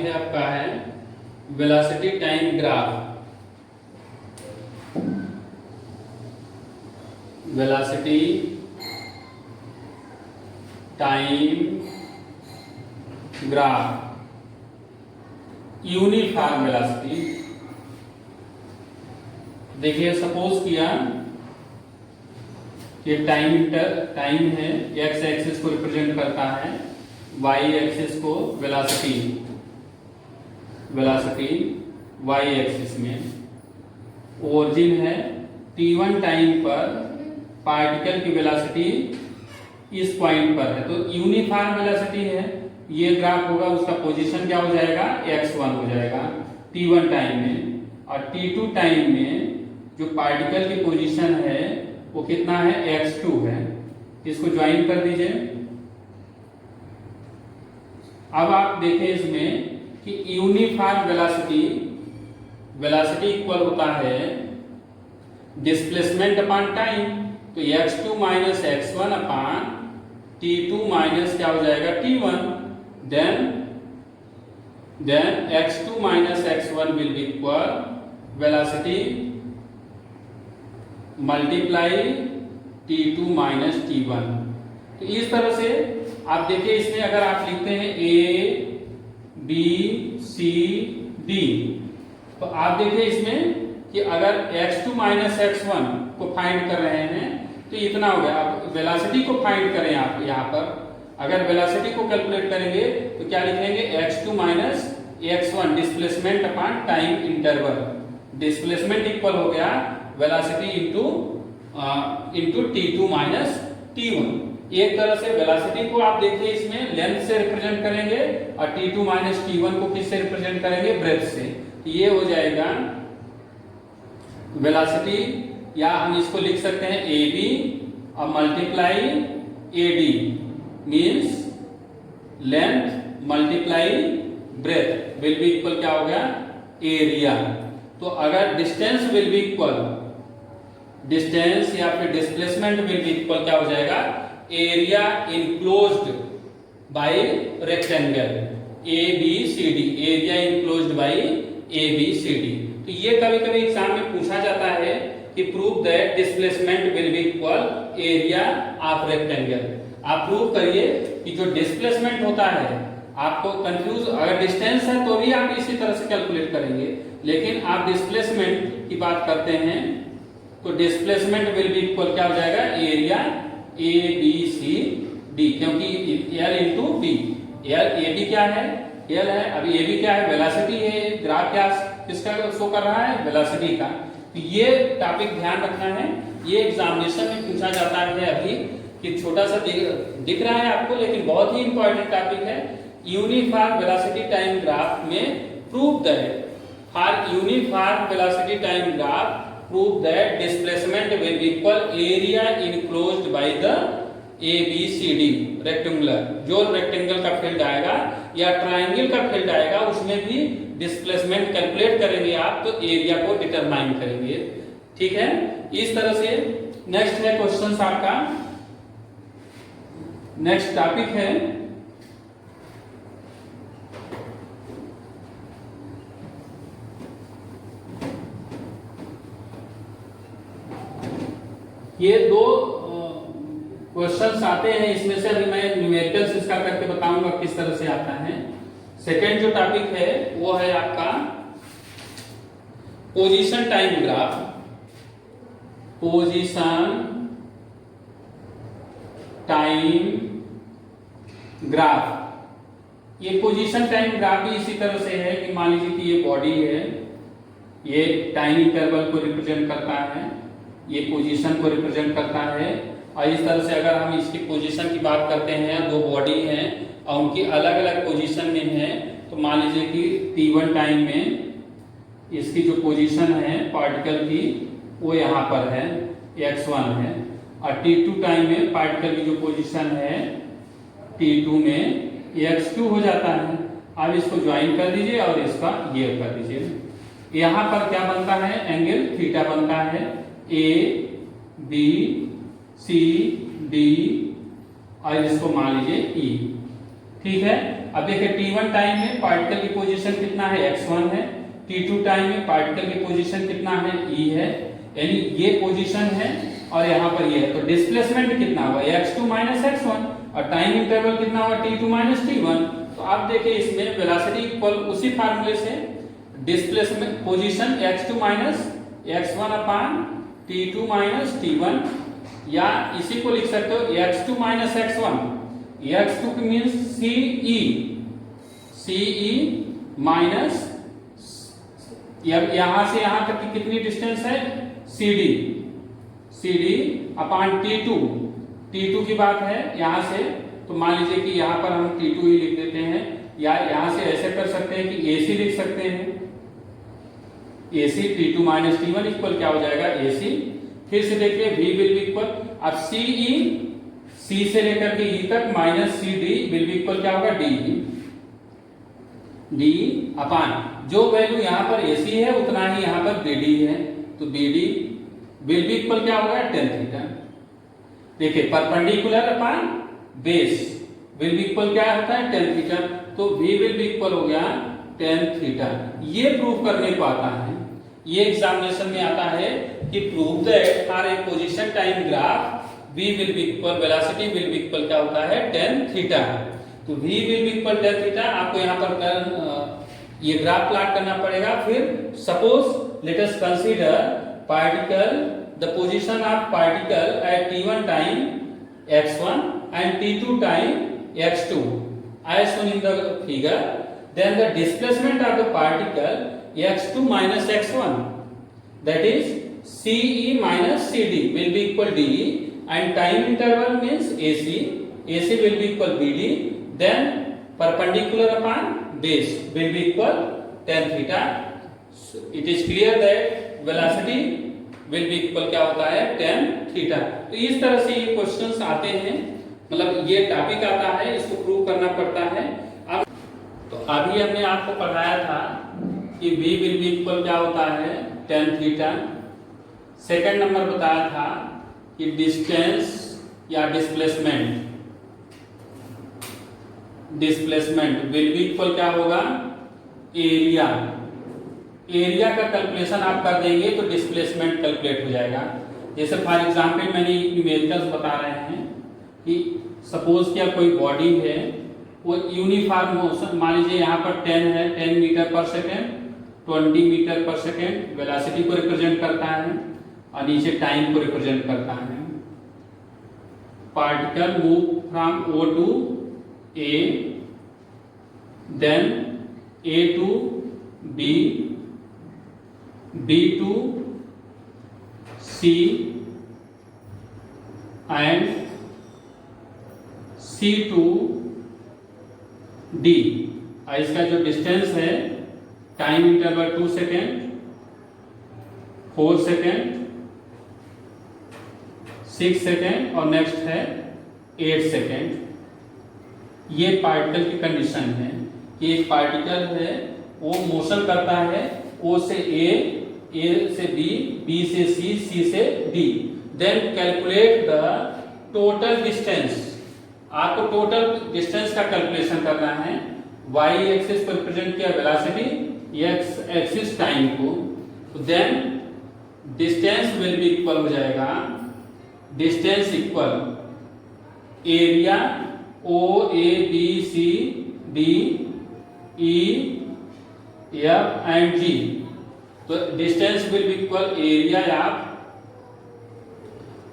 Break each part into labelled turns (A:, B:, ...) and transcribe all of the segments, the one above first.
A: है आपका है velocity time graph. Velocity time graph, uniform velocity. देखिए सपोज किया कि टाइम है, एक्स एक्सिस को रिप्रेजेंट करता है, वाई एक्सिस को वेलोसिटी वाई एक्सिस में, ओरिजिन है t1 टाइम पर पार्टिकल की वेलोसिटी इस पॉइंट पर है, तो यूनिफॉर्म वेलोसिटी है। ये ग्राफ होगा, उसका पोजीशन क्या हो जाएगा, x1 हो जाएगा t1 टाइम में, और t2 टाइम में जो पार्टिकल की पोजीशन है वो कितना है, x2 है। इसको ज्वाइन कर दीजिए। अब आप देखें इसमें कि यूनिफॉर्म वेलोसिटी इक्वल होता है डिस्प्लेसमेंट अपॉन टाइम, तो x2 minus x1 upon t2 minus क्या हो जाएगा, t1, then x2 minus x1 will be equal velocity multiply t2 minus t1। तो इस तरह से आप देखिए, इसमें अगर आप लिखते हैं a b c d, तो आप देखिए इसमें कि अगर x2 माइनस x1 को फाइंड कर रहे हैं तो इतना हो गया। अब वेलोसिटी को फाइंड करें आप यहाँ पर, अगर वेलोसिटी को कैलकुलेट करेंगे तो क्या लिखेंगे, x2 minus x1 displacement upon time interval. Displacement equal हो गया velocity into t2 minus t1। एक तरह से वेलोसिटी को आप देखिए इसमें लेंथ से रिप्रेजेंट करेंगे और t2 माइनस t1 को किससे रिप्रेजेंट करेंगे, ब्रेथ से। तो ये हो जाएगा वेलोसिटी, या हम इसको लिख सकते हैं ab और multiply ad means length multiply breath will be equal क्या हो गया, एरिया। तो अगर distance will be equal, distance या फिर डिस्प्लेसमेंट विल बी इक्वल क्या हो जाएगा, area enclosed bye rectangle ABCD, area enclosed bye ABCD। तो ये कभी कभी एग्जाम में पूछा जाता है कि prove that displacement will be equal area of rectangle. आप प्रूव करिए कि जो डिस्प्लेसमेंट होता है, आपको कंफ्यूज, अगर डिस्टेंस है तो भी आप इसी तरह से कैलकुलेट करेंगे, लेकिन आप डिस्प्लेसमेंट की बात करते हैं तो डिस्प्लेसमेंट विल बी इक्वल क्या हो जाएगा, एरिया ABCD, क्योंकि L इंटू डी। AB क्या है, L है, अभी AB क्या है, वेलोसिटी है। ग्राफ क्या किसका शो कर रहा है, वेलोसिटी का। तो ये टॉपिक ध्यान रखना है, ये एग्जामिनेशन में पूछा जाता है। अभी कि छोटा सा दिख रहा है आपको, लेकिन बहुत ही इंपॉर्टेंट टॉपिक है। यूनिफॉर्म वेलोसिटी टाइम ग्राफ में prove that for uniform velocity time graph prove that displacement will be equal area enclosed by the ABCD rectangular. जो रेक्टेंगल का फील्ड आएगा या ट्रायंगल का फील्ड आएगा उसमें भी डिस्प्लेसमेंट कैलकुलेट करेंगे आप, तो एरिया को डिटरमाइन करेंगे। ठीक है, इस तरह से नेक्स्ट है क्वेश्चन आपका, नेक्स्ट टॉपिक है ये दो क्वेश्चंस आते हैं, इसमें से अभी मैं न्यूमेरिकल्स इसका करके बताऊंगा किस तरह से आता है। सेकेंड जो टॉपिक है वो है आपका position time graph. Position time graph, ये पोजीशन टाइम ग्राफ भी इसी तरह से है कि मान लीजिए कि ये बॉडी है, ये टाइम इंटरवल को रिप्रेजेंट करता है, ये पोजीशन को रिप्रेजेंट करता है। और इस तरह से अगर हम इसकी पोजीशन की बात करते हैं, दो बॉडी हैं और उनकी अलग अलग पोजीशन में है, तो मान लीजिए कि t1 टाइम में इसकी जो पोजीशन है पार्टिकल की वो यहाँ पर है, x1 है, और t2 टाइम में पार्टिकल की जो पोजीशन है t2 में x2 हो जाता है। अब इसको ज्वाइन कर दीजिए और इसका ये कर दीजिए। यहाँ पर क्या बनता है, एंगल थीटा बनता है, ABCD और इसको मान लीजिए E। ठीक है, अब देखिए T1 टाइम में पार्टिकल की पोजीशन कितना है, x1 है। T2 टाइम में पार्टिकल की पोजीशन कितना है, e है, यानी ये पोजीशन है और यहाँ पर ये है। तो डिस्प्लेसमेंट कितना हुआ, x2 माइनस x1, और टाइम इंटरवल कितना हुआ, T2 माइनस T1। तो आप देखिए इसमें वेलोसिटी इक्वल उसी फार्मूले से displacement position x2 minus x1 अपान T2 माइनस T1, या इसी को लिख सकते हो x2 minus x1, x2 means CE minus यहां से यहां तक की कितनी डिस्टेंस है, CD अपान T2 की बात है यहां से। तो मान लीजिए कि यहां पर हम T2 ही लिख देते हैं, या यहां से ऐसे कर सकते हैं कि AC लिख सकते हैं, AC T2 minus T1 equal क्या हो जाएगा, AC। फिर से देखिए V विल बी इक्वल, अब C से लेकर के E तक minus CD will be equal क्या होगा, D अपान जो वैल्यू यहाँ पर AC है उतना ही यहाँ पर BD है, तो BD विल बी इक्वल क्या होगा, tan थीटा। देखिए perpendicular upon base will be equal क्या होता है, tan थीटा, तो V विल बी इक्वल हो गया tan थीटा। ये प्रूव करने को आता है, ये एग्जामिनेशन में आता है कि prove that for a position time graph V will be equal velocity will be equal क्या होता है, tan थीटा। तो V will be equal tan theta, आपको यहाँ पर ये ग्राफ प्लॉट करना पड़ेगा। फिर suppose let us consider particle, the position of particle at T1 time x1 and T2 time x2 as shown in the figure, then the displacement of the particle x2 minus x1, that is CE minus CD will be equal DE, and time interval means AC will be equal BD, then perpendicular upon base will be equal tan theta. So it is clear that velocity will be equal क्या होता है, tan theta। तो इस तरह से ये questions आते हैं, मतलब ये टॉपिक आता है, इसको प्रूव करना पड़ता है। अब तो अभी हमने आपको पढ़ाया था कि V विल बी इक्वल क्या होता है, tan थीटा। सेकंड नंबर बताया था कि डिस्टेंस या डिस्प्लेसमेंट विल बी इक्वल क्या होगा, एरिया का कैलकुलेशन आप कर देंगे तो डिस्प्लेसमेंट कैलकुलेट हो जाएगा। जैसे फॉर एग्जांपल मैंने न्यूमेरिकल्स बता रहे हैं कि सपोज क्या कोई बॉडी है, वो यूनिफॉर्म मोशन, मान लीजिए यहाँ पर 10 है, 10 मीटर पर सेकेंड, 20 मीटर पर सेकेंड वेलोसिटी को रिप्रेजेंट करता है, और नीचे टाइम को रिप्रेजेंट करता है। Particle move from O to A, then A to B, B to C and C to D। इसका जो डिस्टेंस है, time interval 2 second, 4 second, 6 second और नेक्स्ट है 8 सेकेंड। ये पार्टिकल की कंडीशन है कि एक पार्टिकल है वो मोशन करता है O से A से B से C से D, then calculate the total distance. आपको टोटल डिस्टेंस का कैलकुलेशन करना है। y एक्सिस को रिप्रेजेंट किया वेलोसिटी, x एक्सिस टाइम को, तो then distance will be equal हो जाएगा, distance equal area OABC DE F and G। तो distance will be equal area of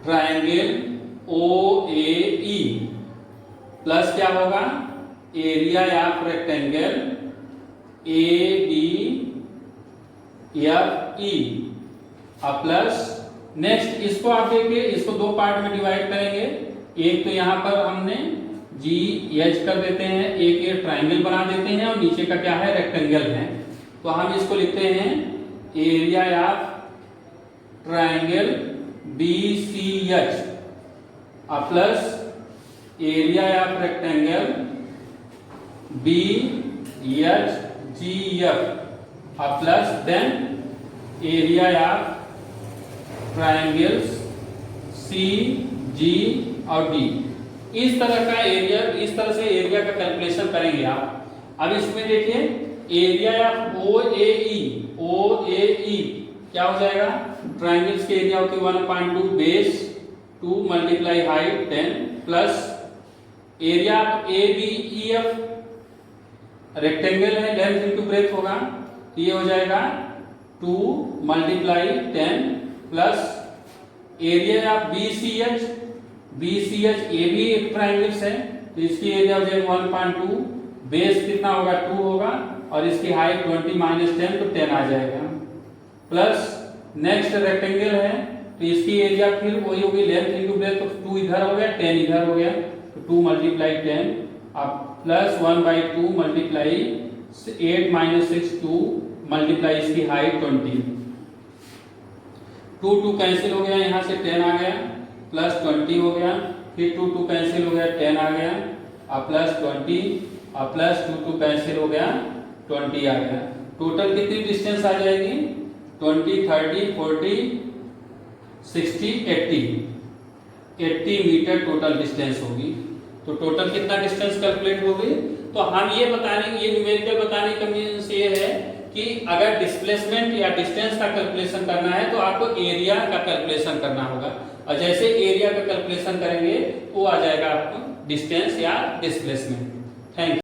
A: triangle OAE plus क्या होगा, एरिया ऑफ रेक्टेंगल ADFE अब plus next इसको आप देखिए, इसको दो पार्ट में डिवाइड करेंगे। एक तो यहाँ पर हमने GH कर देते हैं, एक ये ट्रायंगल बना देते हैं, और नीचे का क्या है, रेक्टेंगल है। तो हम इसको लिखते हैं area of triangle BCH plus area of rectangle BHGF plus then area of triangles CG और D। इस तरह का एरिया, इस तरह से एरिया का कैलकुलेशन करेंगे आप। अब इसमें देखिए एरिया ऑफ OAE क्या हो जाएगा, ट्राइंगल्स के एरिया होती है 1/2 base 2 multiply height 10 plus area of ABEF rectangle है, लेंथ इंटू ब्रेथ होगा, तो ये हो जाएगा 2 multiply 10 plus area of BCH ये भी एक ट्राइंगल्स है, तो इसकी एरिया हो जाएगा 1/2 बेस कितना होगा 2 होगा और इसकी हाइट 20 माइनस 10 तो 10 आ जाएगा, प्लस नेक्स्ट रेक्टेंगल है तो इसकी एरिया फिर वही होगी लेंथ इंटू ब्रेथ, तो 2 इधर हो गया 10 इधर हो गया, तो 2 मल्टीप्लाई 10 अब प्लस 1/2 मल्टीप्लाई 8 माइनस 6 2 मल्टीप्लाई इसकी हाइट 20, 2 कैंसिल हो गया, यहाँ से 10 आ गया प्लस 20 हो गया, फिर 2 कैंसिल हो गया 10 आ गया, अब प्लस 20 और प्लस 2 कैंसिल हो गया 20 आ गया। टोटल कितनी डिस्टेंस आ जाएगी 20 30 40 60 80 मीटर टोटल डिस्टेंस होगी। तो टोटल कितना डिस्टेंस कैलकुलेट होगी, तो हम ये बताने, ये न्यूमेरिकल बताने का मीन्स ये है कि अगर डिस्प्लेसमेंट या डिस्टेंस का कैलकुलेशन करना है तो आपको एरिया का कैलकुलेशन करना होगा, और जैसे एरिया का कैलकुलेशन करेंगे वो आ जाएगा आपको डिस्टेंस या डिस्प्लेसमेंट। Thank you.